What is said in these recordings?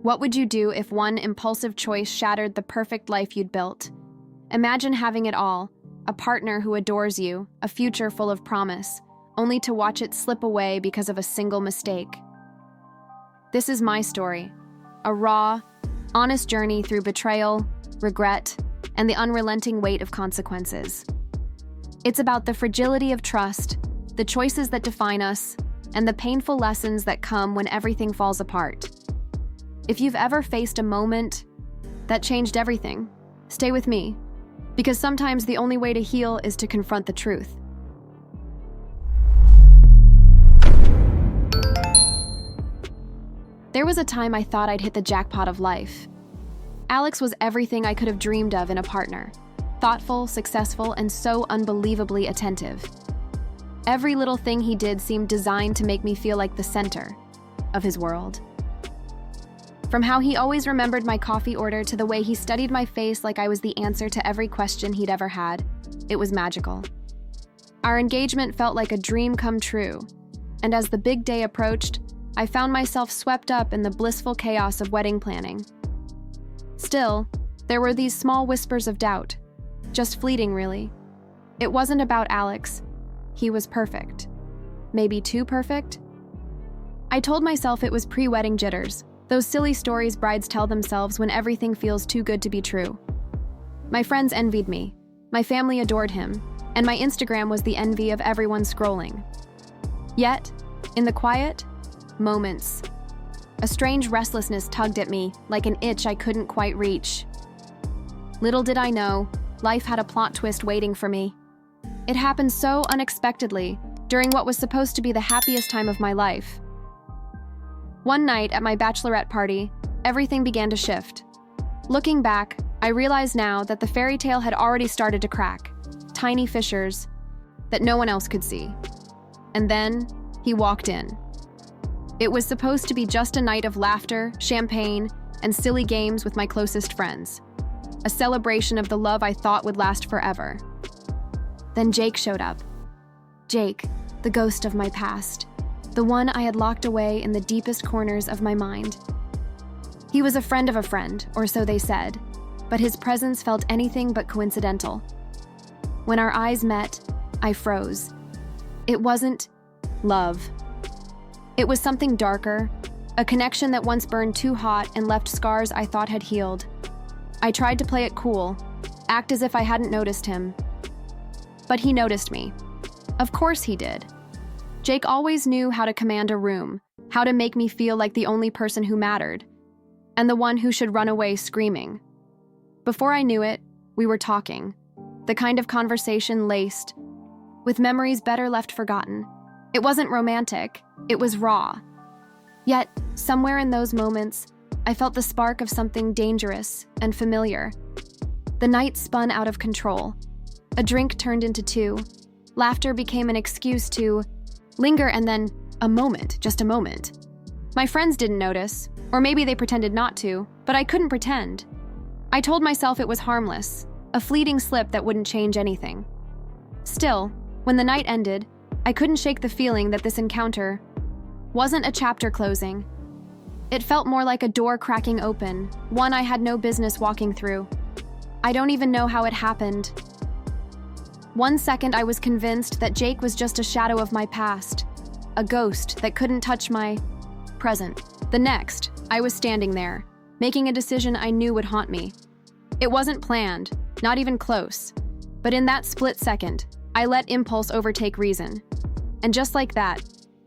What would you do if one impulsive choice shattered the perfect life you'd built? Imagine having it all, a partner who adores you, a future full of promise, only to watch it slip away because of a single mistake. This is my story, a raw, honest journey through betrayal, regret, and the unrelenting weight of consequences. It's about the fragility of trust, the choices that define us, and the painful lessons that come when everything falls apart. If you've ever faced a moment that changed everything, stay with me, because sometimes the only way to heal is to confront the truth. There was a time I thought I'd hit the jackpot of life. Alex was everything I could have dreamed of in a partner. Thoughtful, successful, and so unbelievably attentive. Every little thing he did seemed designed to make me feel like the center of his world. From how he always remembered my coffee order to the way he studied my face like I was the answer to every question he'd ever had, it was magical. Our engagement felt like a dream come true, and as the big day approached, I found myself swept up in the blissful chaos of wedding planning. Still, there were these small whispers of doubt, just fleeting really. It wasn't about Alex. He was perfect. Maybe too perfect? I told myself it was pre-wedding jitters, those silly stories brides tell themselves when everything feels too good to be true. My friends envied me, my family adored him, and my Instagram was the envy of everyone scrolling. Yet, in the quiet moments, a strange restlessness tugged at me like an itch I couldn't quite reach. Little did I know, life had a plot twist waiting for me. It happened so unexpectedly during what was supposed to be the happiest time of my life. One night at my bachelorette party, everything began to shift. Looking back, I realize now that the fairy tale had already started to crack, tiny fissures that no one else could see. And then he walked in. It was supposed to be just a night of laughter, champagne, and silly games with my closest friends. A celebration of the love I thought would last forever. Then Jake showed up. Jake, the ghost of my past. The one I had locked away in the deepest corners of my mind. He was a friend of a friend, or so they said, but his presence felt anything but coincidental. When our eyes met, I froze. It wasn't love. It was something darker, a connection that once burned too hot and left scars I thought had healed. I tried to play it cool, act as if I hadn't noticed him. But he noticed me. Of course he did. Jake always knew how to command a room, how to make me feel like the only person who mattered, and the one who should run away screaming. Before I knew it, we were talking, the kind of conversation laced with memories better left forgotten. It wasn't romantic, it was raw. Yet, somewhere in those moments, I felt the spark of something dangerous and familiar. The night spun out of control. A drink turned into two. Laughter became an excuse to linger, and then a moment, just a moment. My friends didn't notice, or maybe they pretended not to, but I couldn't pretend. I told myself it was harmless, a fleeting slip that wouldn't change anything. Still, when the night ended, I couldn't shake the feeling that this encounter wasn't a chapter closing. It felt more like a door cracking open, one I had no business walking through. I don't even know how it happened. One second I was convinced that Jake was just a shadow of my past, a ghost that couldn't touch my present. The next, I was standing there, making a decision I knew would haunt me. It wasn't planned, not even close, but in that split second, I let impulse overtake reason. And just like that,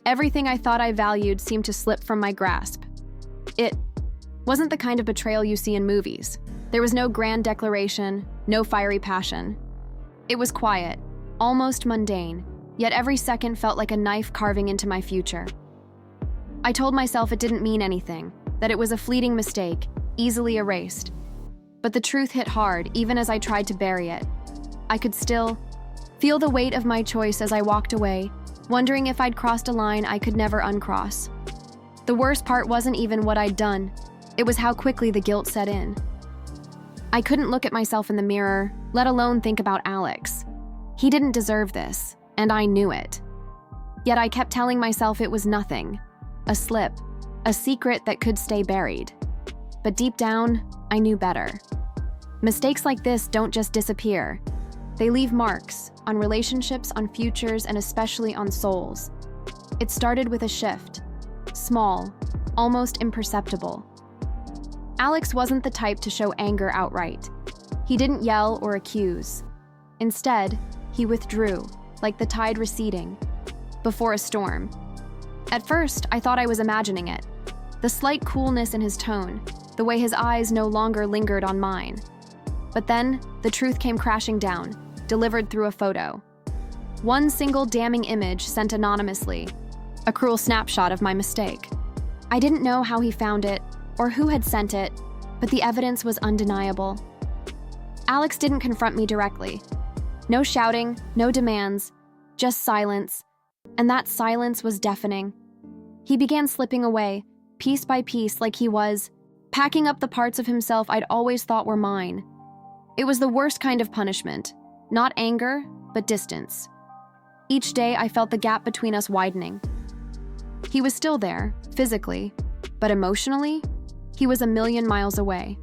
everything I thought I valued seemed to slip from my grasp. It wasn't the kind of betrayal you see in movies. There was no grand declaration, no fiery passion. It was quiet, almost mundane, yet every second felt like a knife carving into my future. I told myself it didn't mean anything, that it was a fleeting mistake, easily erased. But the truth hit hard, even as I tried to bury it. I could still feel the weight of my choice as I walked away, wondering if I'd crossed a line I could never uncross. The worst part wasn't even what I'd done, it was how quickly the guilt set in. I couldn't look at myself in the mirror, let alone think about Alex. He didn't deserve this, and I knew it. Yet I kept telling myself it was nothing, a slip, a secret that could stay buried. but deep down, I knew better. Mistakes like this don't just disappear. They leave marks on relationships, on futures, and especially on souls. It started with a shift. Small, almost imperceptible. Alex wasn't the type to show anger outright. He didn't yell or accuse. Instead, he withdrew, like the tide receding, before a storm. At first, I thought I was imagining it. The slight coolness in his tone, the way his eyes no longer lingered on mine. But then, the truth came crashing down, delivered through a photo. One single damning image sent anonymously, a cruel snapshot of my mistake. I didn't know how he found it, or who had sent it, but the evidence was undeniable. Alex didn't confront me directly. No shouting, no demands, just silence, and that silence was deafening. He began slipping away, piece by piece, like he was packing up the parts of himself I'd always thought were mine. It was the worst kind of punishment, not anger, but distance. Each day I felt the gap between us widening. He was still there, physically, but emotionally, he was a million miles away.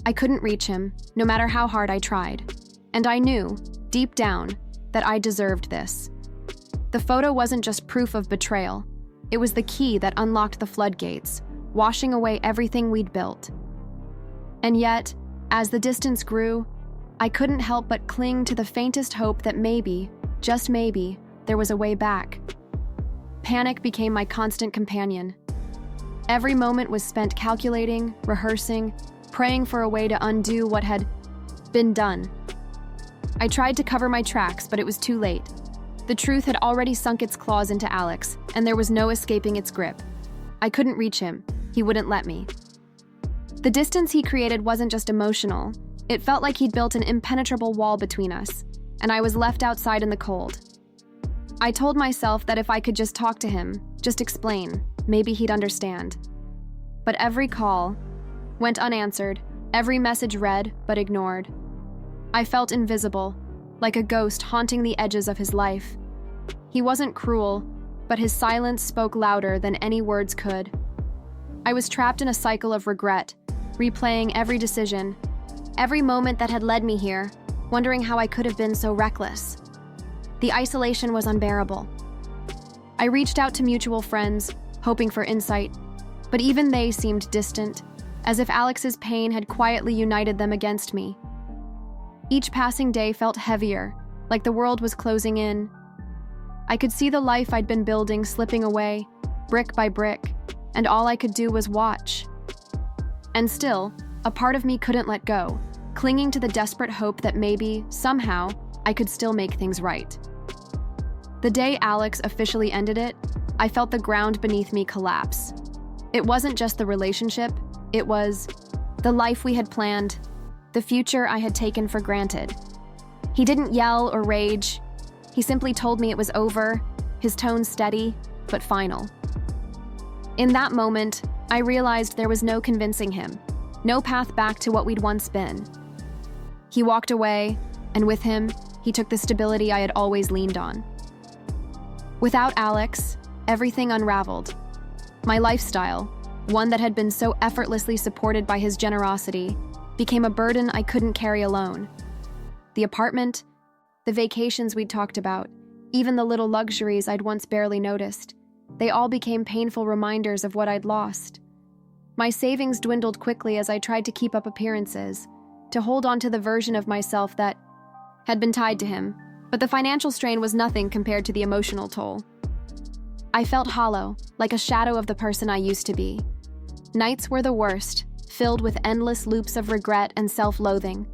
I couldn't reach him, no matter how hard I tried. And I knew, deep down, that I deserved this. The photo wasn't just proof of betrayal. It was the key that unlocked the floodgates, washing away everything we'd built. And yet, as the distance grew, I couldn't help but cling to the faintest hope that maybe, just maybe, there was a way back. Panic became my constant companion. Every moment was spent calculating, rehearsing, praying for a way to undo what had been done. I tried to cover my tracks, but it was too late. The truth had already sunk its claws into Alex, and there was no escaping its grip. I couldn't reach him. He wouldn't let me. The distance he created wasn't just emotional. It felt like he'd built an impenetrable wall between us, and I was left outside in the cold. I told myself that if I could just talk to him, just explain, maybe he'd understand. But every call went unanswered, every message read but ignored. I felt invisible, like a ghost haunting the edges of his life. He wasn't cruel, but his silence spoke louder than any words could. I was trapped in a cycle of regret, replaying every decision, every moment that had led me here, wondering how I could have been so reckless. The isolation was unbearable. I reached out to mutual friends, hoping for insight, but even they seemed distant, as if Alex's pain had quietly united them against me. Each passing day felt heavier, like the world was closing in. I could see the life I'd been building slipping away, brick by brick, and all I could do was watch. And still, a part of me couldn't let go, clinging to the desperate hope that maybe, somehow, I could still make things right. The day Alex officially ended it, I felt the ground beneath me collapse. It wasn't just the relationship, it was the life we had planned, the future I had taken for granted. He didn't yell or rage. He simply told me it was over, his tone steady, but final. In that moment, I realized there was no convincing him, no path back to what we'd once been. He walked away, and with him, he took the stability I had always leaned on. Without Alex, everything unraveled. My lifestyle, one that had been so effortlessly supported by his generosity, became a burden I couldn't carry alone. The apartment, the vacations we'd talked about, even the little luxuries I'd once barely noticed, they all became painful reminders of what I'd lost. My savings dwindled quickly as I tried to keep up appearances, to hold on to the version of myself that had been tied to him, but the financial strain was nothing compared to the emotional toll. I felt hollow, like a shadow of the person I used to be. Nights were the worst, filled with endless loops of regret and self-loathing.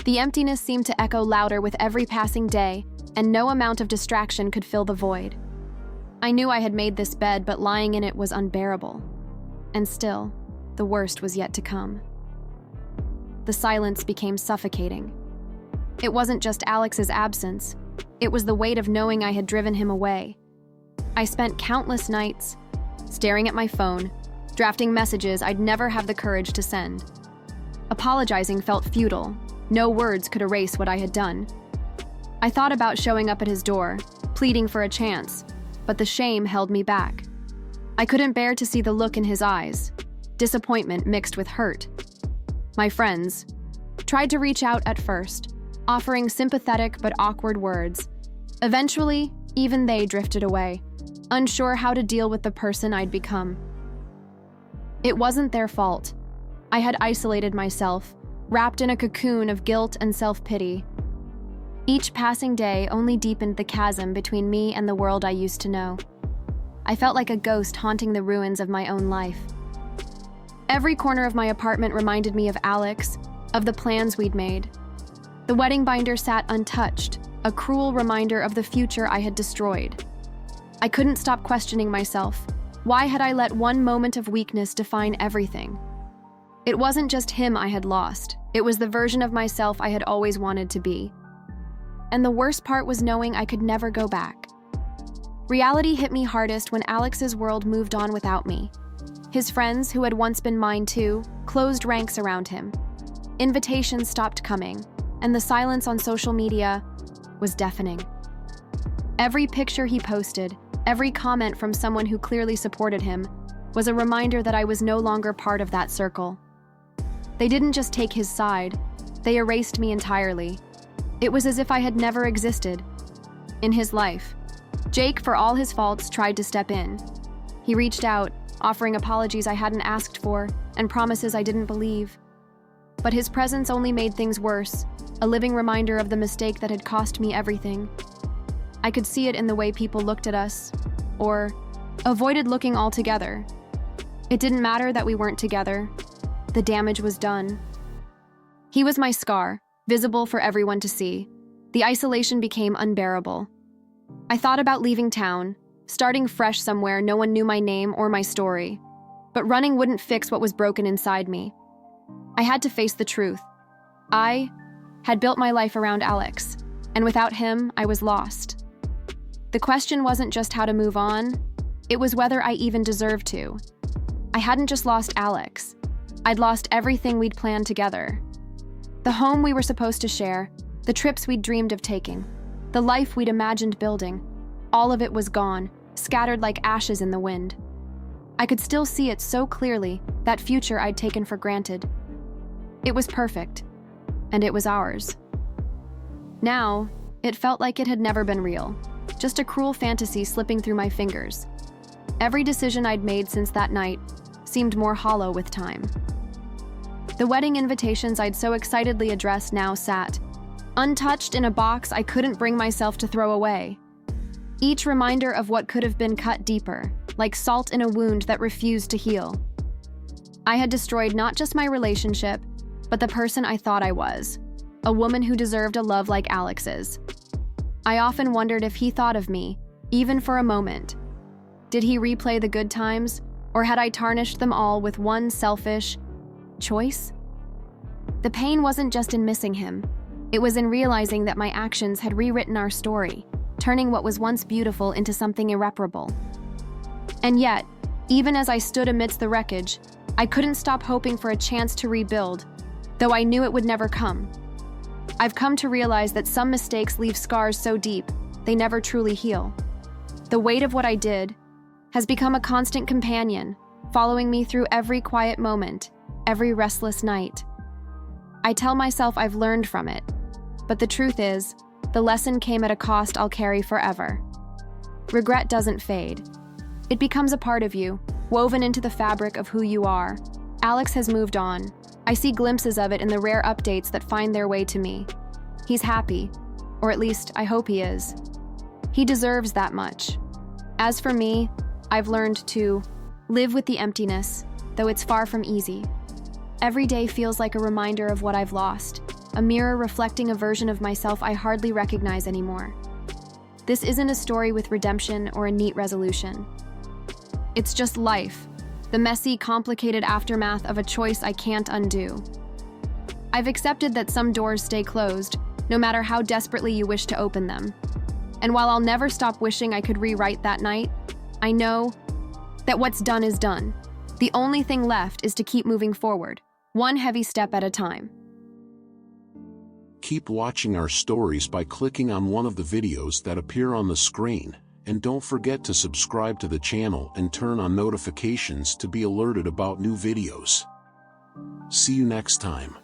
The emptiness seemed to echo louder with every passing day, and no amount of distraction could fill the void. I knew I had made this bed, but lying in it was unbearable. And still, the worst was yet to come. The silence became suffocating. It wasn't just Alex's absence. It was the weight of knowing I had driven him away. I spent countless nights staring at my phone, drafting messages I'd never have the courage to send. Apologizing felt futile. No words could erase what I had done. I thought about showing up at his door, pleading for a chance, but the shame held me back. I couldn't bear to see the look in his eyes, disappointment mixed with hurt. My friends tried to reach out at first, offering sympathetic but awkward words. Eventually, even they drifted away, unsure how to deal with the person I'd become. It wasn't their fault. I had isolated myself, wrapped in a cocoon of guilt and self-pity. Each passing day only deepened the chasm between me and the world I used to know. I felt like a ghost haunting the ruins of my own life. Every corner of my apartment reminded me of Alex, of the plans we'd made. The wedding binder sat untouched, a cruel reminder of the future I had destroyed. I couldn't stop questioning myself. Why had I let one moment of weakness define everything? It wasn't just him I had lost. It was the version of myself I had always wanted to be. And the worst part was knowing I could never go back. Reality hit me hardest when Alex's world moved on without me. His friends, who had once been mine too, closed ranks around him. Invitations stopped coming, and the silence on social media was deafening. Every picture he posted, every comment from someone who clearly supported him, was a reminder that I was no longer part of that circle. They didn't just take his side, they erased me entirely. It was as if I had never existed. In his life, Jake, for all his faults, tried to step in. He reached out, offering apologies I hadn't asked for and promises I didn't believe. But his presence only made things worse, a living reminder of the mistake that had cost me everything. I could see it in the way people looked at us, or avoided looking altogether. It didn't matter that we weren't together. The damage was done. He was my scar, visible for everyone to see. The isolation became unbearable. I thought about leaving town, starting fresh somewhere no one knew my name or my story. But running wouldn't fix what was broken inside me. I had to face the truth. I had built my life around Alex, and without him, I was lost. The question wasn't just how to move on, it was whether I even deserved to. I hadn't just lost Alex. I'd lost everything we'd planned together. The home we were supposed to share, the trips we'd dreamed of taking, the life we'd imagined building, all of it was gone, scattered like ashes in the wind. I could still see it so clearly, that future I'd taken for granted. It was perfect, and it was ours. Now, it felt like it had never been real, just a cruel fantasy slipping through my fingers. Every decision I'd made since that night seemed more hollow with time. The wedding invitations I'd so excitedly addressed now sat, untouched in a box I couldn't bring myself to throw away. Each reminder of what could have been cut deeper, like salt in a wound that refused to heal. I had destroyed not just my relationship, but the person I thought I was, a woman who deserved a love like Alex's. I often wondered if he thought of me, even for a moment. Did he replay the good times, or had I tarnished them all with one selfish choice? The pain wasn't just in missing him. It was in realizing that my actions had rewritten our story, turning what was once beautiful into something irreparable. And yet, even as I stood amidst the wreckage, I couldn't stop hoping for a chance to rebuild, though I knew it would never come. I've come to realize that some mistakes leave scars so deep, they never truly heal. The weight of what I did has become a constant companion, following me through every quiet moment, every restless night. I tell myself I've learned from it, but the truth is, the lesson came at a cost I'll carry forever. Regret doesn't fade. It becomes a part of you, woven into the fabric of who you are. Alex has moved on. I see glimpses of it in the rare updates that find their way to me. He's happy, or at least I hope he is. He deserves that much. As for me, I've learned to live with the emptiness, though it's far from easy. Every day feels like a reminder of what I've lost, a mirror reflecting a version of myself I hardly recognize anymore. This isn't a story with redemption or a neat resolution. It's just life, the messy, complicated aftermath of a choice I can't undo. I've accepted that some doors stay closed, no matter how desperately you wish to open them. And while I'll never stop wishing I could rewrite that night, I know that what's done is done. The only thing left is to keep moving forward, one heavy step at a time. Keep watching our stories by clicking on one of the videos that appear on the screen, and don't forget to subscribe to the channel and turn on notifications to be alerted about new videos. See you next time.